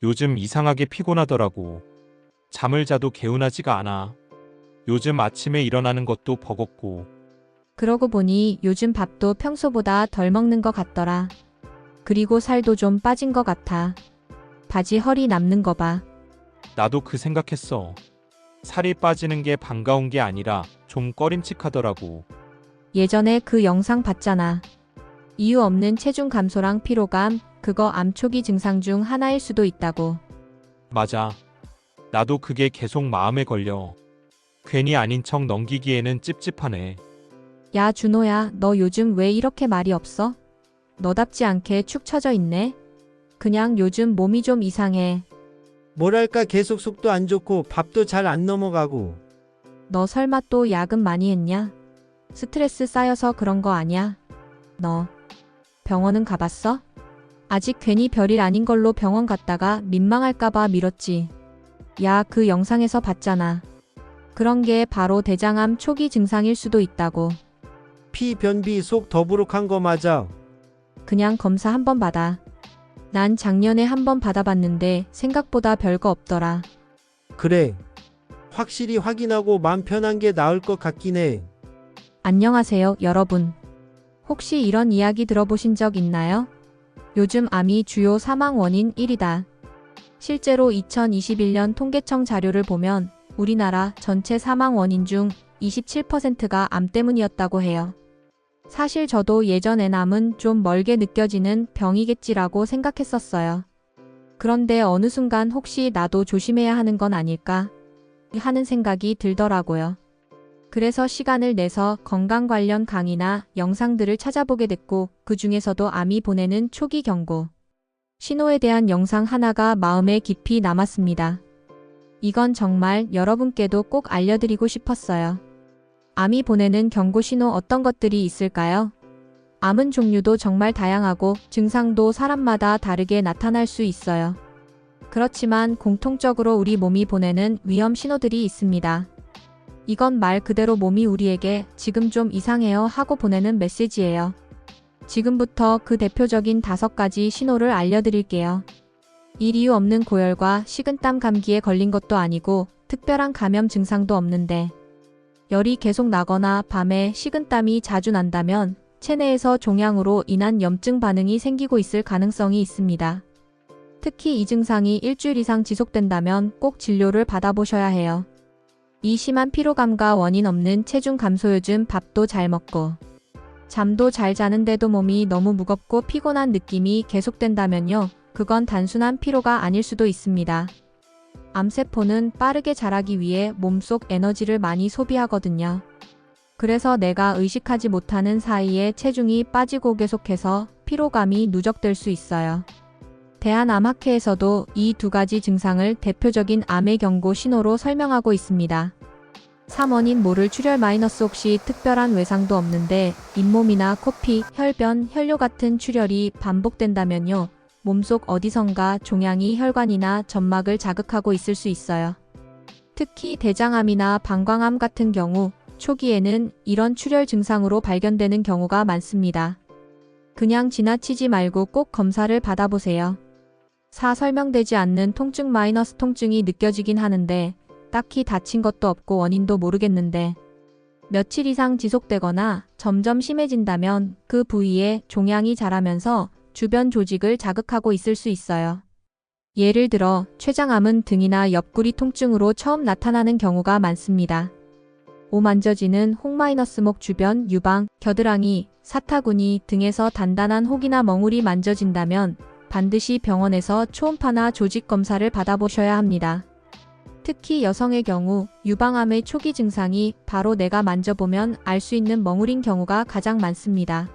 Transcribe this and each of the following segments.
요즘 이상하게 피곤하더라고. 잠을 자도 개운하지가 않아. 요즘 아침에 일어나는 것도 버겁고. 그러고 보니 요즘 밥도 평소보다 덜 먹는 것 같더라. 그리고 살도 좀 빠진 것 같아. 바지 허리 남는 거 봐. 나도 그 생각했어. 살이 빠지는 게 반가운 게 아니라 좀 꺼림칙하더라고. 예전에 그 영상 봤잖아. 이유 없는 체중 감소랑 피로감, 그거 암 초기 증상 중 하나일 수도 있다고. 맞아. 나도 그게 계속 마음에 걸려. 괜히 아닌 척 넘기기에는 찝찝하네. 야, 준호야, 너 요즘 왜 이렇게 말이 없어? 너답지 않게 축 처져 있네? 그냥 요즘 몸이 좀 이상해. 뭐랄까 계속 속도 안 좋고 밥도 잘 안 넘어가고. 너 설마 또 야근 많이 했냐? 스트레스 쌓여서 그런 거 아냐? 너 병원은 가봤어? 아직 괜히 별일 아닌 걸로 병원 갔다가 민망할까봐 미뤘지. 야, 그 영상에서 봤잖아. 그런 게 바로 대장암 초기 증상일 수도 있다고. 피, 변비, 속 더부룩한 거 맞아. 그냥 검사 한번 받아. 난 작년에 한번 받아봤는데 생각보다 별거 없더라. 그래. 확실히 확인하고 마음 편한 게 나을 것 같긴 해. 안녕하세요, 여러분. 혹시 이런 이야기 들어보신 적 있나요? 요즘 암이 주요 사망 원인 1위다. 실제로 2021년 통계청 자료를 보면 우리나라 전체 사망 원인 중 27%가 암 때문이었다고 해요. 사실 저도 예전엔 암은 좀 멀게 느껴지는 병이겠지라고 생각했었어요. 그런데 어느 순간 혹시 나도 조심해야 하는 건 아닐까 하는 생각이 들더라고요. 그래서 시간을 내서 건강 관련 강의나 영상들을 찾아보게 됐고, 그 중에서도 암이 보내는 초기 경고 신호에 대한 영상 하나가 마음에 깊이 남았습니다. 이건 정말 여러분께도 꼭 알려드리고 싶었어요. 암이 보내는 경고 신호 어떤 것들이 있을까요? 암은 종류도 정말 다양하고 증상도 사람마다 다르게 나타날 수 있어요. 그렇지만 공통적으로 우리 몸이 보내는 위험 신호들이 있습니다. 이건 말 그대로 몸이 우리에게 지금 좀 이상해요 하고 보내는 메시지예요. 지금부터 그 대표적인 5가지 신호를 알려드릴게요. 이유 없는 고열과 식은땀 감기에 걸린 것도 아니고 특별한 감염 증상도 없는데 열이 계속 나거나 밤에 식은땀이 자주 난다면 체내에서 종양으로 인한 염증 반응이 생기고 있을 가능성이 있습니다. 특히 이 증상이 일주일 이상 지속된다면 꼭 진료를 받아보셔야 해요. 이 심한 피로감과 원인 없는 체중 감소, 요즘 밥도 잘 먹고 잠도 잘 자는데도 몸이 너무 무겁고 피곤한 느낌이 계속된다면요. 그건 단순한 피로가 아닐 수도 있습니다. 암세포는 빠르게 자라기 위해 몸속 에너지를 많이 소비하거든요. 그래서 내가 의식하지 못하는 사이에 체중이 빠지고 계속해서 피로감이 누적될 수 있어요. 대한암학회에서도 이 2가지 증상을 대표적인 암의 경고 신호로 설명하고 있습니다. 3원인 모를 출혈 마이너스 혹시 특별한 외상도 없는데 잇몸이나 코피, 혈변, 혈뇨 같은 출혈이 반복된다면요. 몸속 어디선가 종양이 혈관이나 점막을 자극하고 있을 수 있어요. 특히 대장암이나 방광암 같은 경우 초기에는 이런 출혈 증상으로 발견되는 경우가 많습니다. 그냥 지나치지 말고 꼭 검사를 받아보세요. 설명되지 않는 통증 마이너스 통증이 느껴지긴 하는데 딱히 다친 것도 없고 원인도 모르겠는데 며칠 이상 지속되거나 점점 심해진다면 그 부위에 종양이 자라면서 주변 조직을 자극하고 있을 수 있어요. 예를 들어 췌장암은 등이나 옆구리 통증으로 처음 나타나는 경우가 많습니다. 만져지는 혹-목 주변 유방, 겨드랑이, 사타구니 등에서 단단한 혹이나 멍울이 만져진다면 반드시 병원에서 초음파나 조직 검사를 받아보셔야 합니다. 특히 여성의 경우 유방암의 초기 증상이 바로 내가 만져보면 알 수 있는 멍울인 경우가 가장 많습니다.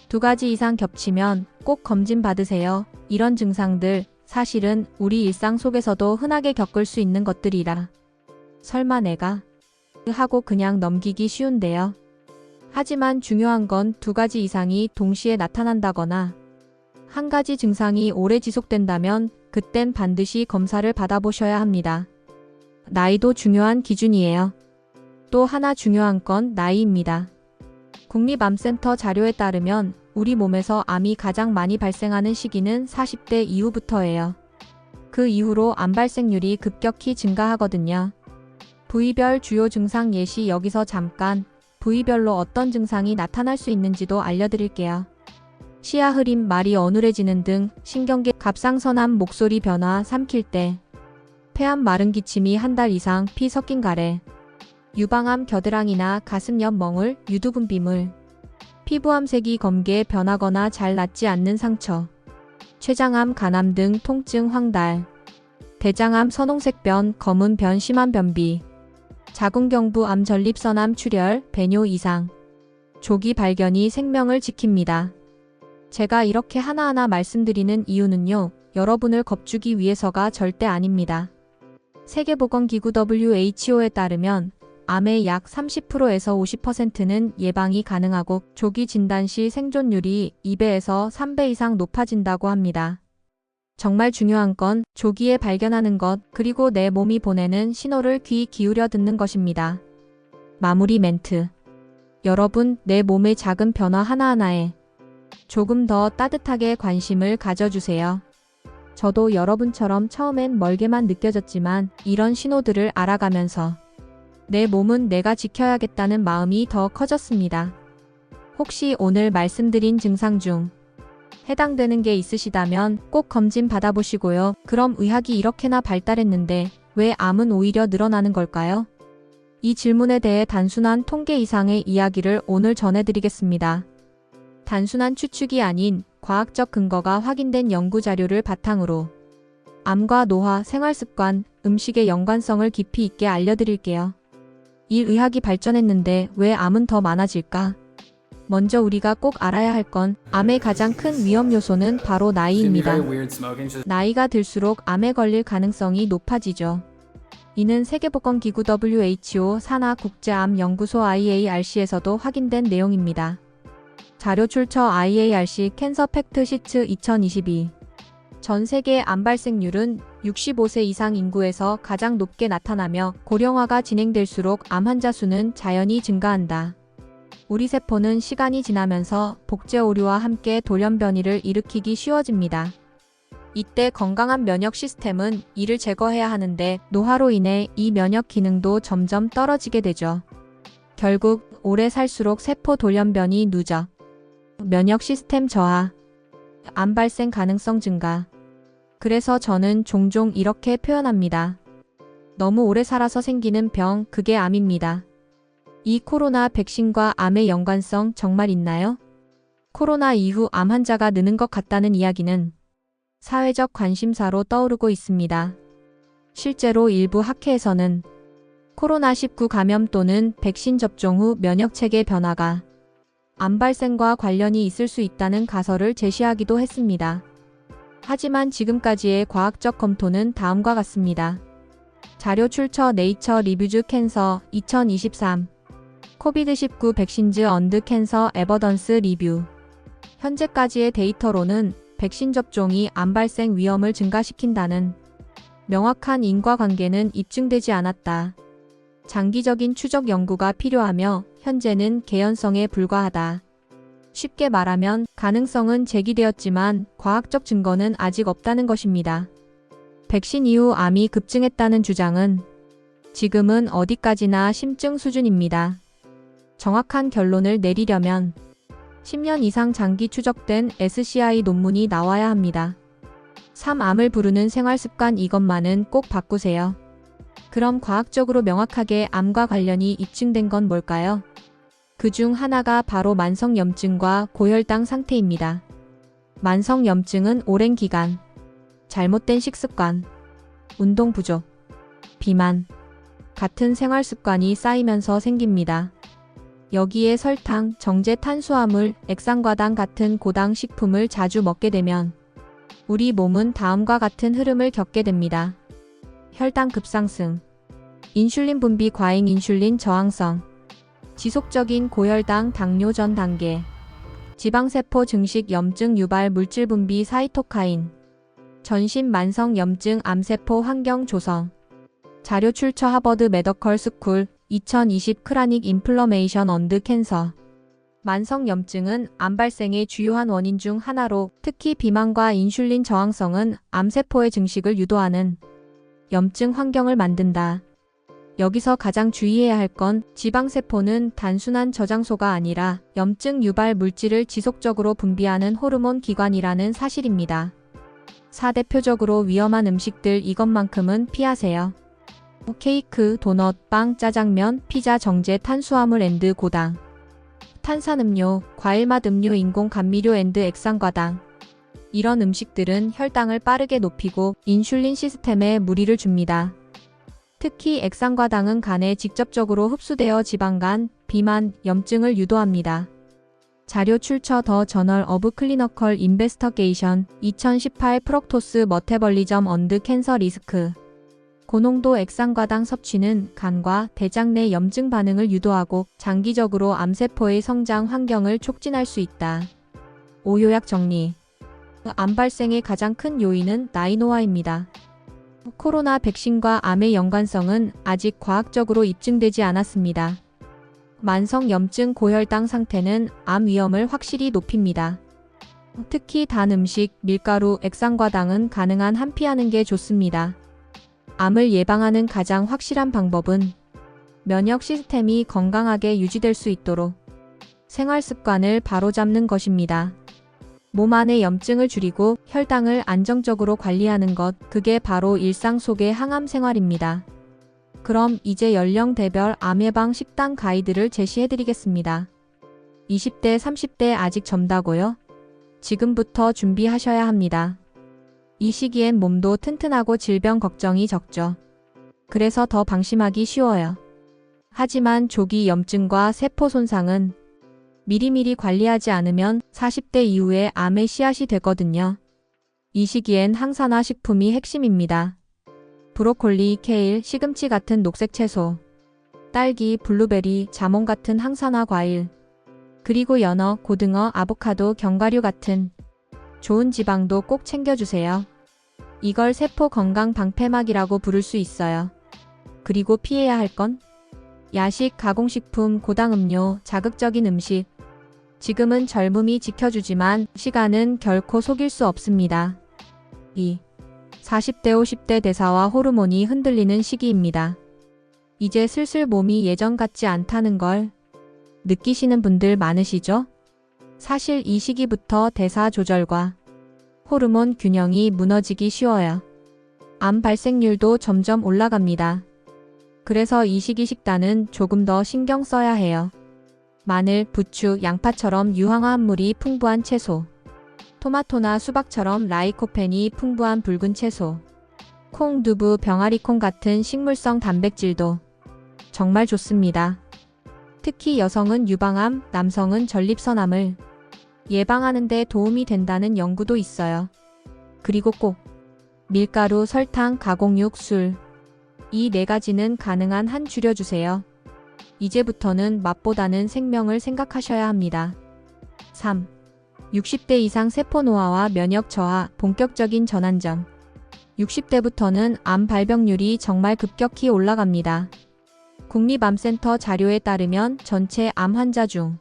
2가지 이상 겹치면 꼭 검진 받으세요. 이런 증상들 사실은 우리 일상 속에서도 흔하게 겪을 수 있는 것들이라 설마 내가 하고 그냥 넘기기 쉬운데요. 하지만 중요한 건 2가지 이상이 동시에 나타난다거나 한 가지 증상이 오래 지속된다면 그땐 반드시 검사를 받아보셔야 합니다. 나이도 중요한 기준이에요. 또 하나 중요한 건 나이입니다. 국립암센터 자료에 따르면 우리 몸에서 암이 가장 많이 발생하는 시기는 40대 이후부터예요. 그 이후로 암 발생률이 급격히 증가하거든요. 부위별 주요 증상 예시 여기서 잠깐 부위별로 어떤 증상이 나타날 수 있는지도 알려드릴게요. 시야 흐림, 말이 어눌해지는 등 신경계 갑상선암, 목소리 변화, 삼킬 때, 폐암, 마른 기침이 한 달 이상, 피 섞인 가래, 유방암, 겨드랑이나 가슴 옆 멍울, 유두분 비물, 피부암 색이 검게 변하거나 잘 낫지 않는 상처, 췌장암, 간암 등 통증, 황달, 대장암, 선홍색 변, 검은 변, 심한 변비, 자궁경부암, 전립선암, 출혈, 배뇨 이상, 조기 발견이 생명을 지킵니다. 제가 이렇게 하나하나 말씀드리는 이유는요, 여러분을 겁주기 위해서가 절대 아닙니다. 세계보건기구 WHO에 따르면 암의 약 30%에서 50%는 예방이 가능하고 조기 진단 시 생존율이 2배에서 3배 이상 높아진다고 합니다. 정말 중요한 건 조기에 발견하는 것, 그리고 내 몸이 보내는 신호를 귀 기울여 듣는 것입니다. 마무리 멘트. 여러분, 내 몸의 작은 변화 하나하나에 조금 더 따뜻하게 관심을 가져주세요. 저도 여러분처럼 처음엔 멀게만 느껴졌지만 이런 신호들을 알아가면서 내 몸은 내가 지켜야겠다는 마음이 더 커졌습니다. 혹시 오늘 말씀드린 증상 중 해당되는 게 있으시다면 꼭 검진 받아보시고요. 그럼 의학이 이렇게나 발달했는데 왜 암은 오히려 늘어나는 걸까요? 이 질문에 대해 단순한 통계 이상의 이야기를 오늘 전해드리겠습니다. 단순한 추측이 아닌 과학적 근거가 확인된 연구 자료를 바탕으로 암과 노화, 생활습관, 음식의 연관성을 깊이 있게 알려드릴게요. 이 의학이 발전했는데 왜 암은 더 많아질까? 먼저 우리가 꼭 알아야 할 건 암의 가장 큰 위험 요소는 바로 나이입니다. 나이가 들수록 암에 걸릴 가능성이 높아지죠. 이는 세계보건기구 WHO 산하 국제암연구소 IARC에서도 확인된 내용입니다. 자료 출처 IARC 캔서 팩트 시트 2022. 전 세계 암 발생률은 65세 이상 인구에서 가장 높게 나타나며 고령화가 진행될수록 암 환자 수는 자연히 증가한다. 우리 세포는 시간이 지나면서 복제 오류와 함께 돌연변이를 일으키기 쉬워집니다. 이때 건강한 면역 시스템은 이를 제거해야 하는데 노화로 인해 이 면역 기능도 점점 떨어지게 되죠. 결국 오래 살수록 세포 돌연변이 누적, 면역 시스템 저하, 암 발생 가능성 증가. 그래서 저는 종종 이렇게 표현합니다. 너무 오래 살아서 생기는 병, 그게 암입니다. 이 코로나 백신과 암의 연관성 정말 있나요? 코로나 이후 암 환자가 느는 것 같다는 이야기는 사회적 관심사로 떠오르고 있습니다. 실제로 일부 학회에서는 코로나19 감염 또는 백신 접종 후 면역체계 변화가 암 발생과 관련이 있을 수 있다는 가설을 제시하기도 했습니다. 하지만 지금까지의 과학적 검토는 다음과 같습니다. 자료 출처 네이처 리뷰즈 캔서 2023 코비드19 백신즈 언드 캔서 에버던스 리뷰. 현재까지의 데이터로는 백신 접종이 암 발생 위험을 증가시킨다는 명확한 인과관계는 입증되지 않았다. 장기적인 추적 연구가 필요하며 현재는 개연성에 불과하다. 쉽게 말하면 가능성은 제기되었지만 과학적 증거는 아직 없다는 것입니다. 백신 이후 암이 급증했다는 주장은 지금은 어디까지나 심증 수준입니다. 정확한 결론을 내리려면 10년 이상 장기 추적된 SCI 논문이 나와야 합니다. 3암을 부르는 생활습관 이것만은 꼭 바꾸세요. 그럼 과학적으로 명확하게 암과 관련이 입증된 건 뭘까요? 그 중 하나가 바로 만성염증과 고혈당 상태입니다. 만성염증은 오랜 기간, 잘못된 식습관, 운동 부족, 비만 같은 생활습관이 쌓이면서 생깁니다. 여기에 설탕, 정제 탄수화물, 액상과당 같은 고당 식품을 자주 먹게 되면 우리 몸은 다음과 같은 흐름을 겪게 됩니다. 혈당 급상승, 인슐린 분비 과잉, 인슐린 저항성, 지속적인 고혈당, 당뇨 전 단계, 지방세포 증식, 염증 유발 물질 분비, 사이토카인, 전신 만성 염증, 암세포 환경 조성. 자료 출처 하버드 메더컬 스쿨 2020 크라닉 인플러메이션 언드 캔서. 만성염증은 암 발생의 주요한 원인 중 하나로 특히 비만과 인슐린 저항성은 암세포의 증식을 유도하는 염증 환경을 만든다. 여기서 가장 주의해야 할 건 지방세포는 단순한 저장소가 아니라 염증 유발 물질을 지속적으로 분비하는 호르몬 기관이라는 사실입니다. 4대표적으로 위험한 음식들 이것만큼은 피하세요. 케이크, 도넛, 빵, 짜장면, 피자, 정제, 탄수화물 앤드 고당, 탄산음료, 과일맛 음료, 인공 감미료 앤드 액상과당. 이런 음식들은 혈당을 빠르게 높이고 인슐린 시스템에 무리를 줍니다. 특히 액상과당은 간에 직접적으로 흡수되어 지방간, 비만, 염증을 유도합니다. 자료 출처 더 저널 오브 클리니컬 인베스터게이션 2018 프럭토스 머테벌리점 언드 캔서 리스크. 고농도 액상과당 섭취는 간과 대장 내 염증 반응을 유도하고 장기적으로 암세포의 성장 환경을 촉진할 수 있다. 5요약 정리. 암 발생의 가장 큰 요인은 나이노화입니다. 코로나 백신과 암의 연관성은 아직 과학적으로 입증되지 않았습니다. 만성 염증 고혈당 상태는 암 위험을 확실히 높입니다. 특히 단 음식, 밀가루, 액상과당은 가능한 한 피하는 게 좋습니다. 암을 예방하는 가장 확실한 방법은 면역 시스템이 건강하게 유지될 수 있도록 생활 습관을 바로잡는 것입니다. 몸 안의 염증을 줄이고 혈당을 안정적으로 관리하는 것, 그게 바로 일상 속의 항암 생활입니다. 그럼 이제 연령대별 암 예방 식단 가이드를 제시해드리겠습니다. 20대, 30대 아직 젊다고요? 지금부터 준비하셔야 합니다. 이 시기엔 몸도 튼튼하고 질병 걱정이 적죠. 그래서 더 방심하기 쉬워요. 하지만 조기 염증과 세포 손상은 미리미리 관리하지 않으면 40대 이후에 암의 씨앗이 되거든요. 이 시기엔 항산화 식품이 핵심입니다. 브로콜리, 케일, 시금치 같은 녹색 채소, 딸기, 블루베리, 자몽 같은 항산화 과일, 그리고 연어, 고등어, 아보카도, 견과류 같은 좋은 지방도 꼭 챙겨주세요. 이걸 세포 건강 방패막이라고 부를 수 있어요. 그리고 피해야 할 건? 야식, 가공식품, 고당음료, 자극적인 음식. 지금은 젊음이 지켜주지만 시간은 결코 속일 수 없습니다. 2. 40대 50대 대사와 호르몬이 흔들리는 시기입니다. 이제 슬슬 몸이 예전 같지 않다는 걸 느끼시는 분들 많으시죠? 사실 이 시기부터 대사 조절과 호르몬 균형이 무너지기 쉬워요. 암 발생률도 점점 올라갑니다. 그래서 이 시기 식단은 조금 더 신경 써야 해요. 마늘, 부추, 양파처럼 유황화합물이 풍부한 채소, 토마토나 수박처럼 라이코펜이 풍부한 붉은 채소, 콩, 두부, 병아리콩 같은 식물성 단백질도 정말 좋습니다. 특히 여성은 유방암, 남성은 전립선암을 예방하는 데 도움이 된다는 연구도 있어요. 그리고 꼭 밀가루, 설탕, 가공육, 술, 이 4가지는 가능한 한 줄여주세요. 이제부터는 맛보다는 생명을 생각하셔야 합니다. 3. 60대 이상 세포 노화와 면역 저하, 본격적인 전환점. 60대부터는 암 발병률이 정말 급격히 올라갑니다. 국립암센터 자료에 따르면 전체 암 환자 중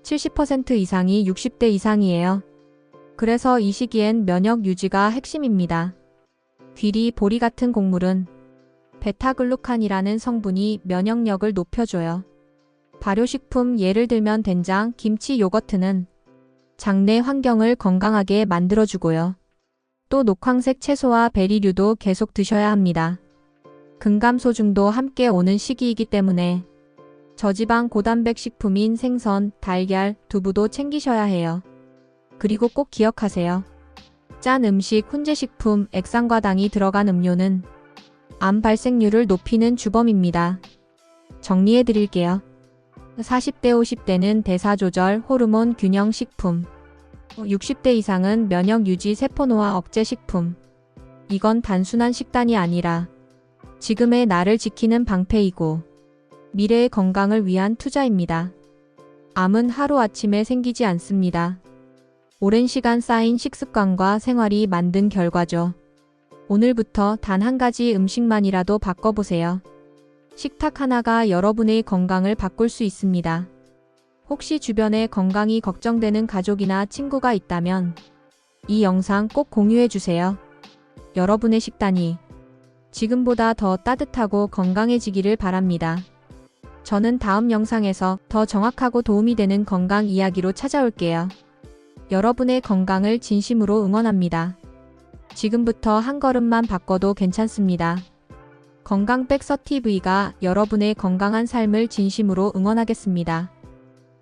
70% 이상이 60대 이상이에요. 그래서 이 시기엔 면역 유지가 핵심입니다. 귀리, 보리 같은 곡물은 베타글루칸이라는 성분이 면역력을 높여줘요. 발효식품 예를 들면 된장, 김치, 요거트는 장내 환경을 건강하게 만들어주고요. 또 녹황색 채소와 베리류도 계속 드셔야 합니다. 근감소증도 함께 오는 시기이기 때문에 저지방 고단백 식품인 생선, 달걀, 두부도 챙기셔야 해요. 그리고 꼭 기억하세요. 짠 음식, 훈제식품, 액상과당이 들어간 음료는 암 발생률을 높이는 주범입니다. 정리해 드릴게요. 40대 50대는 대사 조절, 호르몬 균형 식품. 60대 이상은 면역 유지, 세포 노화 억제 식품. 이건 단순한 식단이 아니라 지금의 나를 지키는 방패이고 미래의 건강을 위한 투자입니다. 암은 하루아침에 생기지 않습니다. 오랜 시간 쌓인 식습관과 생활이 만든 결과죠. 오늘부터 단 한 가지 음식만이라도 바꿔보세요. 식탁 하나가 여러분의 건강을 바꿀 수 있습니다. 혹시 주변에 건강이 걱정되는 가족이나 친구가 있다면 이 영상 꼭 공유해 주세요. 여러분의 식단이 지금보다 더 따뜻하고 건강해지기를 바랍니다. 저는 다음 영상에서 더 정확하고 도움이 되는 건강 이야기로 찾아올게요. 여러분의 건강을 진심으로 응원합니다. 지금부터 한 걸음만 바꿔도 괜찮습니다. 건강백서TV가 여러분의 건강한 삶을 진심으로 응원하겠습니다.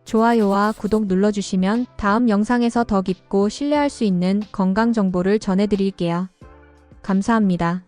좋아요와 구독 눌러주시면 다음 영상에서 더 깊고 신뢰할 수 있는 건강 정보를 전해드릴게요. 감사합니다.